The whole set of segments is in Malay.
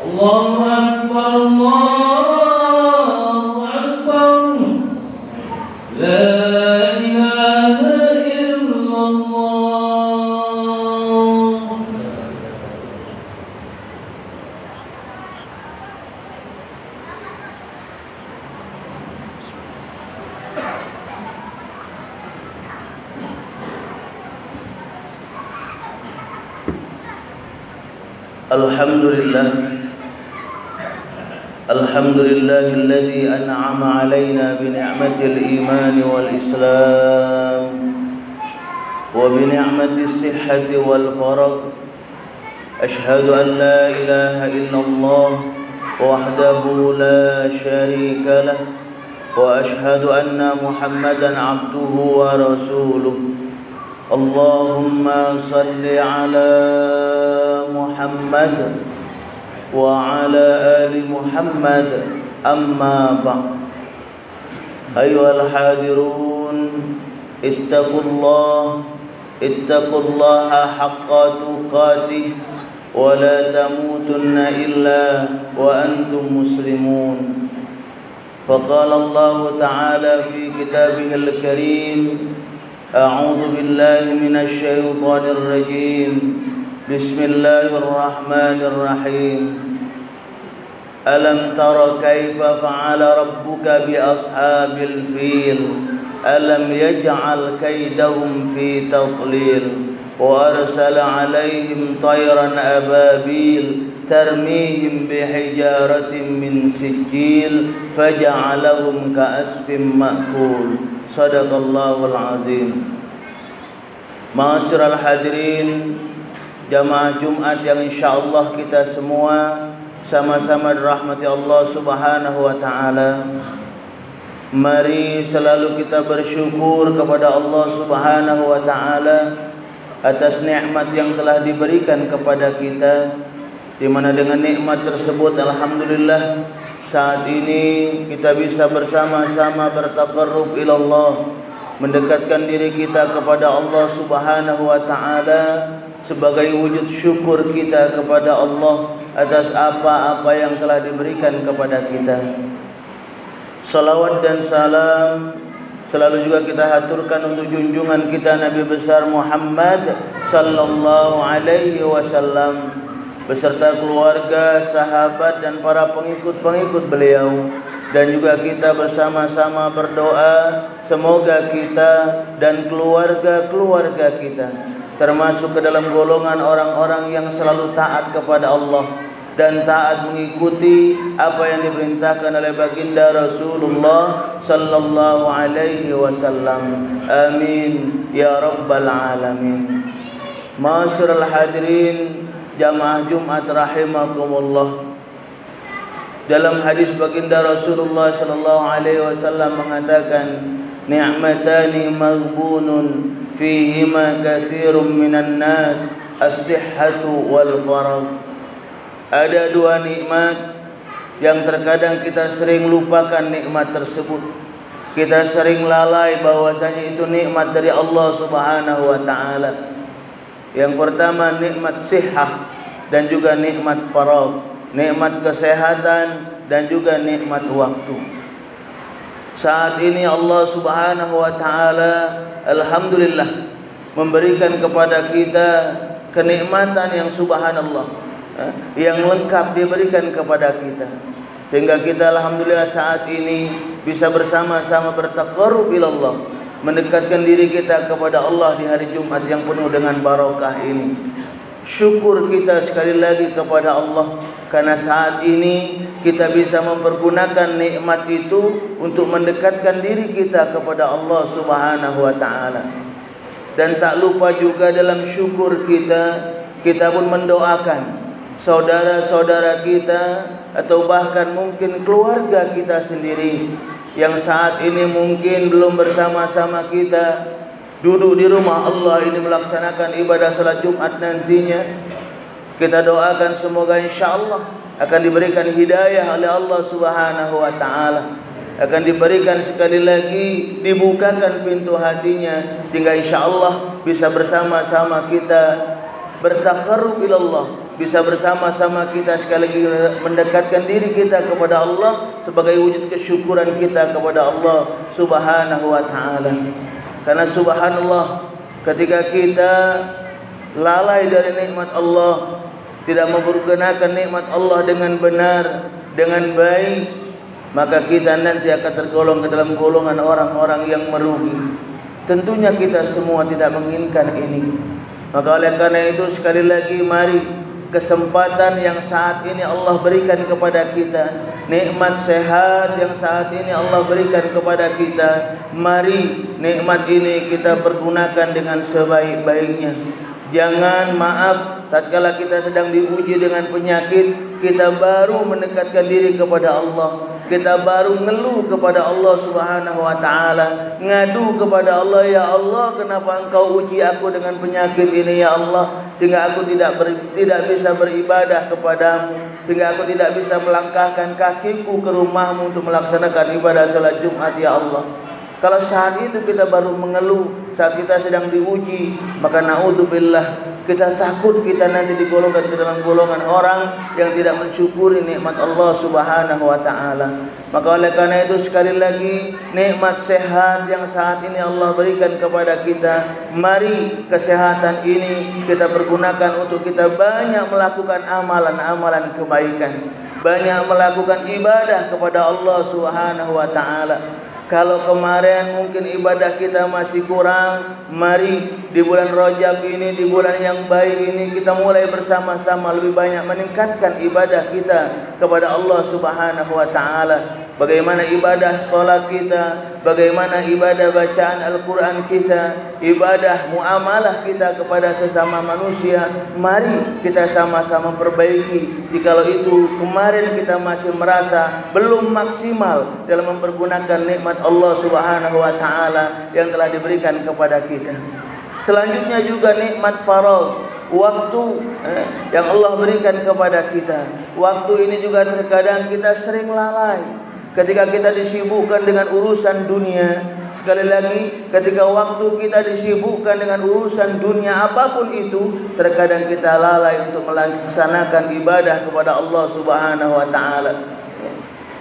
Allahu Akbar, Allahu Akbar. La ilaha illallah. Alhamdulillah. Alhamdulillahilladzi an'ama 'alaina bi ni'matil iman wal islam wa bi ni'matis sihhati wal faragh. Ashhadu an la ilaha illallah wahdahu la syarika lah wa ashhadu anna Muhammadan 'abduhu wa rasuluh. Allahumma salli 'ala Muhammad wa ala ali Muhammad, amma ba'd. Ayyuhal hadirun, ittaqullaha haqqa tuqatih wa la tamutunna illa wa antum muslimun. Faqala Allah ta'ala fi kitabihil karim, a'udzu billahi minasy syaithanir rajim. Bismillahirrahmanirrahim. Alam tara kaifa fa'ala rabbuka bi ashabil fil. Alam yaj'al kaidahum fi tadlil. Wa arsala 'alaihim tayran ababil tarmihim bihijaratin min sijil faja'alahum ka'asfin ma'kul. Shadaqallahul azim. Ma'asyiral hadirin, jamaah Jumat yang insyaallah kita semua sama-sama dirahmati Allah Subhanahu wa taala. Mari selalu kita bersyukur kepada Allah Subhanahu wa taala atas nikmat yang telah diberikan kepada kita, di mana dengan nikmat tersebut alhamdulillah saat ini kita bisa bersama-sama bertaqarrub ila Allah, mendekatkan diri kita kepada Allah Subhanahu wa taala sebagai wujud syukur kita kepada Allah atas apa-apa yang telah diberikan kepada kita. Salawat dan salam selalu juga kita haturkan untuk junjungan kita Nabi besar Muhammad sallallahu alaihi wasallam beserta keluarga, sahabat dan para pengikut-pengikut beliau. Dan juga kita bersama-sama berdoa semoga kita dan keluarga-keluarga kita termasuk ke dalam golongan orang-orang yang selalu taat kepada Allah dan taat mengikuti apa yang diperintahkan oleh baginda Rasulullah sallallahu alaihi wasallam. Amin ya rabbal alamin. Ma'asyiral hadirin, jamaah Jumat rahimakumullah. Dalam hadis baginda Rasulullah sallallahu alaihi wasallam mengatakan, ni'matani maghbunun fihima katsirun minan nas, as-sihhatu wal faragh. Ada dua nikmat yang terkadang kita sering lupakan nikmat tersebut. Kita sering lalai bahwasanya itu nikmat dari Allah Subhanahu wa taala. Yang pertama nikmat sihah dan juga nikmat faragh, nikmat kesehatan dan juga nikmat waktu. Saat ini Allah Subhanahu wa taala alhamdulillah memberikan kepada kita kenikmatan yang subhanallah, yang lengkap diberikan kepada kita, sehingga kita alhamdulillah saat ini bisa bersama-sama bertaqarrub ila Allah, mendekatkan diri kita kepada Allah di hari Jumat yang penuh dengan barakah ini. Syukur kita sekali lagi kepada Allah karena saat ini kita bisa mempergunakan nikmat itu untuk mendekatkan diri kita kepada Allah Subhanahu wa taala. Dan tak lupa juga dalam syukur kita pun mendoakan saudara-saudara kita atau bahkan mungkin keluarga kita sendiri yang saat ini mungkin belum bersama-sama kita duduk di rumah Allah ini melaksanakan ibadah salat Jumat nantinya. Kita doakan semoga insyaallah akan diberikan hidayah oleh Allah Subhanahu wa taala, akan diberikan sekali lagi dibukakan pintu hatinya sehingga insyaallah bisa bersama-sama kita bertaqarrub ila Allah, bisa bersama-sama kita sekali lagi mendekatkan diri kita kepada Allah sebagai wujud kesyukuran kita kepada Allah Subhanahu wa taala. Karena subhanallah, ketika kita lalai dari nikmat Allah, tidak mempergunakan nikmat Allah dengan benar, dengan baik, maka kita nanti akan tergolong ke dalam golongan orang-orang yang merugi. Tentunya kita semua tidak menginginkan ini. Maka oleh karena itu sekali lagi mari, kesempatan yang saat ini Allah berikan kepada kita, nikmat sehat yang saat ini Allah berikan kepada kita, mari nikmat ini kita pergunakan dengan sebaik-baiknya. Jangan maaf, tatkala kita sedang diuji dengan penyakit, kita baru mendekatkan diri kepada Allah, kita baru ngeluh kepada Allah Subhanahu wa taala, ngadu kepada Allah, ya Allah, kenapa Engkau uji aku dengan penyakit ini ya Allah, sehingga aku tidak bisa beribadah kepadamu, sehingga aku tidak bisa melangkahkan kakiku ke rumahmu untuk melaksanakan ibadah salat Jumat ya Allah. Kalau saat itu kita baru mengeluh, saat kita sedang diuji, maka naudzubillah, kita takut kita nanti digolongkan ke dalam golongan orang yang tidak mensyukuri nikmat Allah Subhanahu wa taala. Maka oleh karena itu sekali lagi, nikmat sehat yang saat ini Allah berikan kepada kita, mari kesehatan ini kita pergunakan untuk kita banyak melakukan amalan-amalan kebaikan, banyak melakukan ibadah kepada Allah Subhanahu wa taala. Kalau kemarin mungkin ibadah kita masih kurang, mari di bulan Rajab ini, di bulan yang baik ini, kita mulai bersama-sama lebih banyak meningkatkan ibadah kita kepada Allah Subhanahu wa taala. Bagaimana ibadah salat kita, bagaimana ibadah bacaan Al-Quran kita, ibadah muamalah kita kepada sesama manusia, mari kita sama-sama perbaiki. Jikalau itu kemarin kita masih merasa belum maksimal dalam mempergunakan nikmat Allah Subhanahu wa taala yang telah diberikan kepada kita. Selanjutnya juga nikmat faragh, waktu yang Allah berikan kepada kita. Waktu ini juga terkadang kita sering lalai. Ketika kita disibukkan dengan urusan dunia, sekali lagi ketika waktu kita disibukkan dengan urusan dunia apapun itu, terkadang kita lalai untuk melaksanakan ibadah kepada Allah Subhanahu wa taala.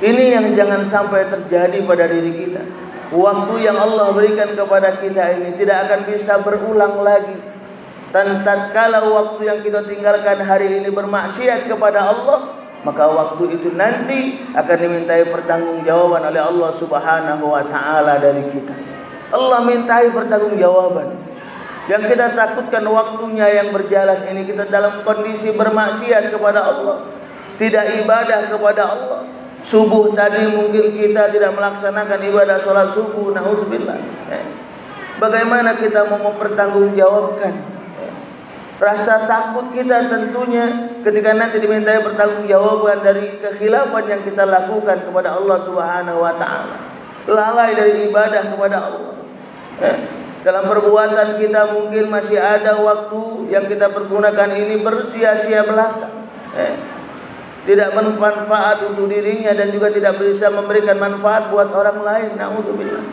Ini yang jangan sampai terjadi pada diri kita. Waktu yang Allah berikan kepada kita ini tidak akan bisa berulang lagi. Dan tatkala waktu yang kita tinggalkan hari ini bermaksiat kepada Allah, maka waktu itu nanti akan dimintai pertanggungjawaban oleh Allah Subhanahu wa taala dari kita. Allah mintai pertanggungjawaban. Yang kita takutkan waktunya yang berjalan ini kita dalam kondisi bermaksiat kepada Allah, tidak ibadah kepada Allah. Subuh tadi mungkin kita tidak melaksanakan ibadah salat subuh, naudzubillah. Bagaimana kita mau mempertanggungjawabkan? Rasa takut kita tentunya ketika nanti dimintai pertanggungjawaban dari kekhilafan yang kita lakukan kepada Allah Subhanahu wa taala. Lalai dari ibadah kepada Allah. Dalam perbuatan kita mungkin masih ada waktu yang kita pergunakan ini bersia-sia belaka. Tidak bermanfaat untuk dirinya dan juga tidak bisa memberikan manfaat buat orang lain. Nauzubillah.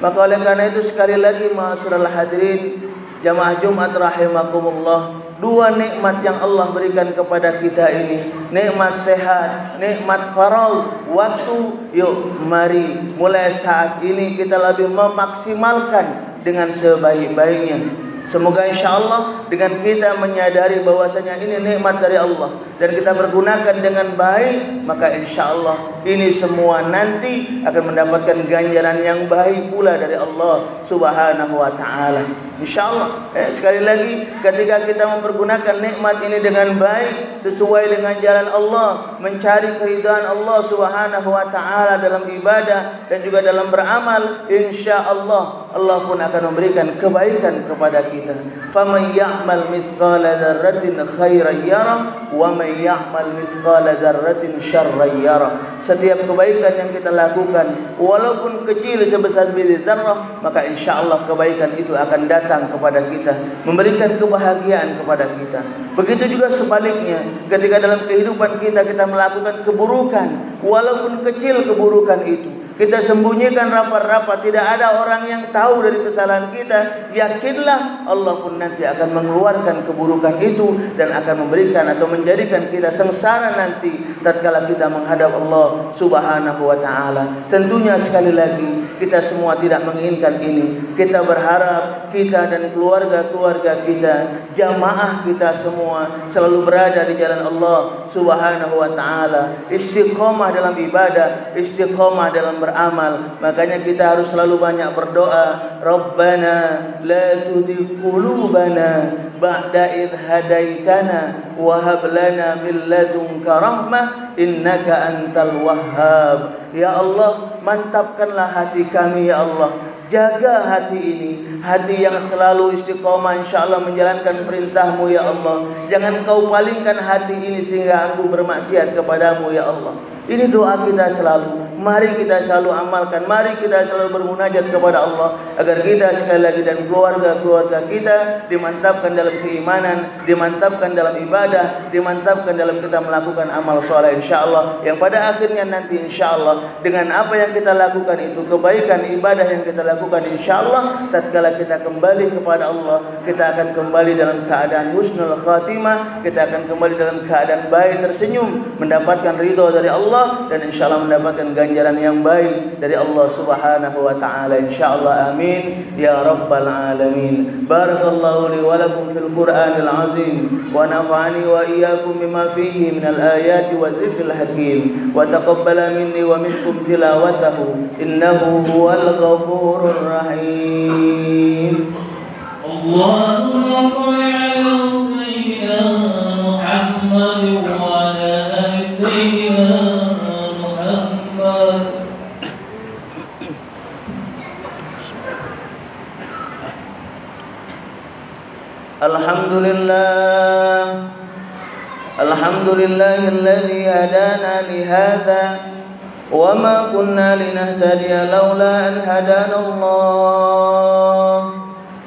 Maka oleh karena itu sekali lagi ma'asyiral hadirin jamaah Jumat rahimakumullah, dua nikmat yang Allah berikan kepada kita ini, nikmat sehat, nikmat faragh, waktu. Yuk mari mulai saat ini kita lebih memaksimalkan dengan sebaik-baiknya. Semoga insyaAllah dengan kita menyadari bahwasanya ini nikmat dari Allah dan kita pergunakan dengan baik, maka insyaAllah ini semua nanti akan mendapatkan ganjaran yang baik pula dari Allah Subhanahu wa ta'ala. InsyaAllah sekali lagi, ketika kita mempergunakan nikmat ini dengan baik, sesuai dengan jalan Allah, mencari keridhaan Allah Subhanahu wa ta'ala dalam ibadah dan juga dalam beramal, insyaAllah Allah pun akan memberikan kebaikan kepada kita. Faman ya'mal mithqala dzarratin khairan yarah wa man ya'mal mithqala dzarratin syarran yarah. Setiap kebaikan yang kita lakukan walaupun kecil sebesar biji zarrah, maka insyaallah kebaikan itu akan datang kepada kita, memberikan kebahagiaan kepada kita. Begitu juga sebaliknya, ketika dalam kehidupan kita melakukan keburukan, walaupun kecil keburukan itu, kita sembunyikan rapat-rapat, tidak ada orang yang tahu dari kesalahan kita, yakinlah Allah pun nanti akan mengeluarkan keburukan itu dan akan memberikan atau menjadikan kita sengsara nanti tatkala kita menghadap Allah Subhanahu wa taala. Tentunya sekali lagi kita semua tidak menginginkan ini. Kita berharap kita dan keluarga-keluarga kita, jamaah kita semua selalu berada di jalan Allah Subhanahu wa taala, istiqomah dalam ibadah, istiqomah dalam beramal. Makanya kita harus selalu banyak berdoa, Rabbana la tuzigh qulubana ba'da idh hadaitana wa hab lana min ladunka rahmah innaka antal wahhab. Ya Allah, mantapkanlah hati kami ya Allah. Jaga hati ini, hati yang selalu istiqomah insyaallah menjalankan perintah-Mu ya Allah. Jangan Kau palingkan hati ini sehingga aku bermaksiat kepadamu ya Allah. Ini doa kita selalu. Mari kita selalu amalkan, mari kita selalu bermunajat kepada Allah agar kita sekali lagi dan keluarga-keluarga kita dimantapkan dalam keimanan, dimantapkan dalam ibadah, dimantapkan dalam kita melakukan amal soleh insyaallah, yang pada akhirnya nanti insyaallah dengan apa yang kita lakukan itu, kebaikan ibadah yang kita lakukan insyaallah, tatkala kita kembali kepada Allah, kita akan kembali dalam keadaan husnul khatimah, kita akan kembali dalam keadaan baik, tersenyum, mendapatkan ridha dari Allah dan insyaallah mendapatkan ganjaran yang baik dari Allah Subhanahu wa taala insyaallah. Amin ya rabbal alamin. Barakallahu li wa lakum fil Qur'anil azim wa nafa'ani wa iyyakum bima fihi minal ayati wa dzikril hakim wa taqabbala minni wa minkum tilawatahu innahu huwal ghafurur rahim. Allahumma shalli ala sayyidina Muhammad wa ala ali sayyidina Alhamdulillah, alhamdulillahilladzi hadana lihadza wa ma kunna linahtadiya laula an hadana Allah.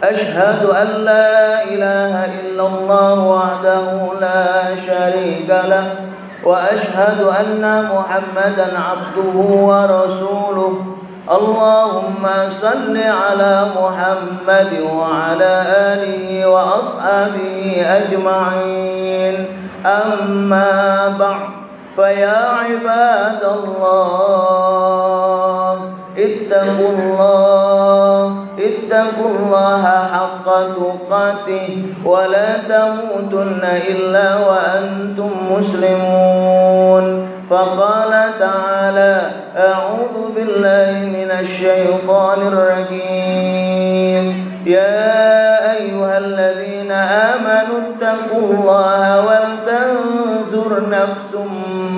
Ashhadu an la ilaha illallah wahdahu la syarika lah wa ashhadu anna Muhammadan abduhu wa rasuluh. Allahumma salli ala Muhammad wa ala alihi wa ashabihi ajma'in. Amma ba'd, faya ibadallah, ittaqullaha haqqa tuqatih wa la tamutunna illa wa antum muslimun. فقال تعالى أعوذ بالله من الشيطان الرجيم يا أيها الذين آمنوا اتقوا الله ولتنظر نفس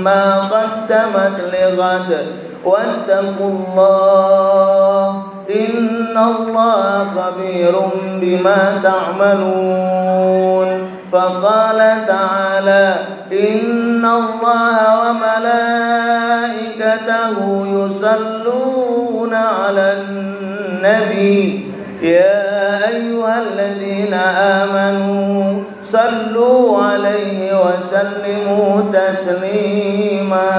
ما قدمت لغد واتقوا الله إن الله خبير بما تعملون. فقال تعالى إن الله وملائكته يصلون على النبي يا أيها الذين آمنوا صلوا عليه وسلموا تسليما.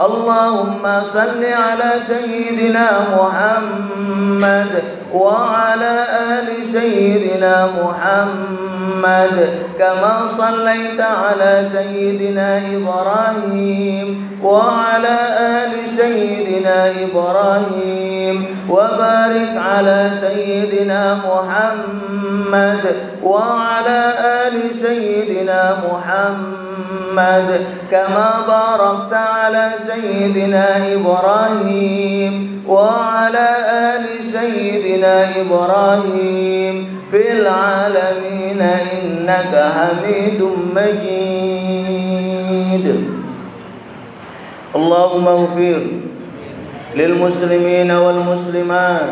اللهم صل على سيدنا محمد وعلى آل سيدنا محمد كما صليت على سيدنا إبراهيم وعلى آل سيدنا إبراهيم وبارك على سيدنا محمد وعلى آل سيدنا محمد كما باركت على سيدنا إبراهيم وعلى آل سيدنا إبراهيم في العالمين إنك حميد مجيد. اللهم اغفر للمسلمين والمسلمات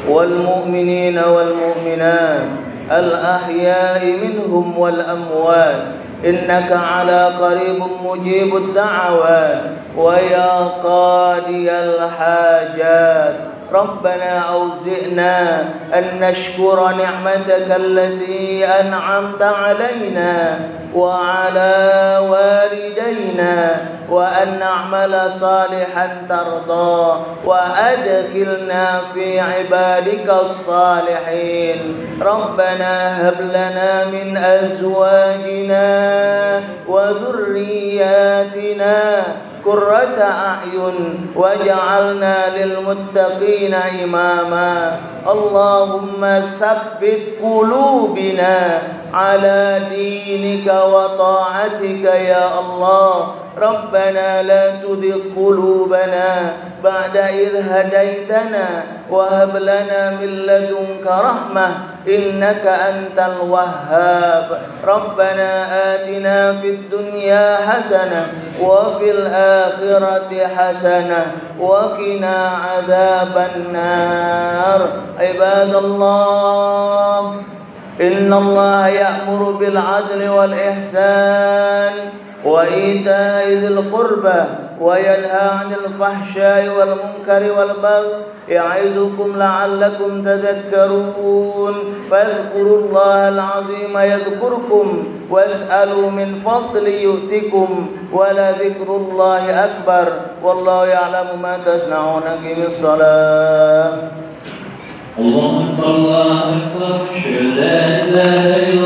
والمؤمنين والمؤمنات الأحياء منهم والأموات إنك على قريب مجيب الدعوات ويا قاضي الحاجات. ربنا أوزئنا أن نشكر نعمتك التي أنعمت علينا وعلى والدينا وأن نعمل صالحا ترضى وأدخلنا في عبادك الصالحين. ربنا هب لنا من أزواجنا وذرياتنا قرة أعين واجعلنا للمتقين إماما. اللهم ثبت قلوبنا على دينك وطاعتك يا الله. ربنا لا تزغ قلوبنا بعد إذ هديتنا وهب لنا من لدنك رحمة إنك أنت الوهاب. ربنا آتنا في الدنيا حسنة وفي الآخرة حسنة وقنا عذاب النار. عباد الله، إن الله يأمر بالعدل والإحسان وإيتاء ذي القربى وينهى عن الفحشاء والمنكر والبغي يعظكم لعلكم تذكرون. فاذكروا الله العظيم يذكركم واسألوا من فضل يؤتكم ولذكر الله أكبر والله يعلم ما تصنعون. أقم الصلاة. الله أكبر الله أكبر. لا إله إلا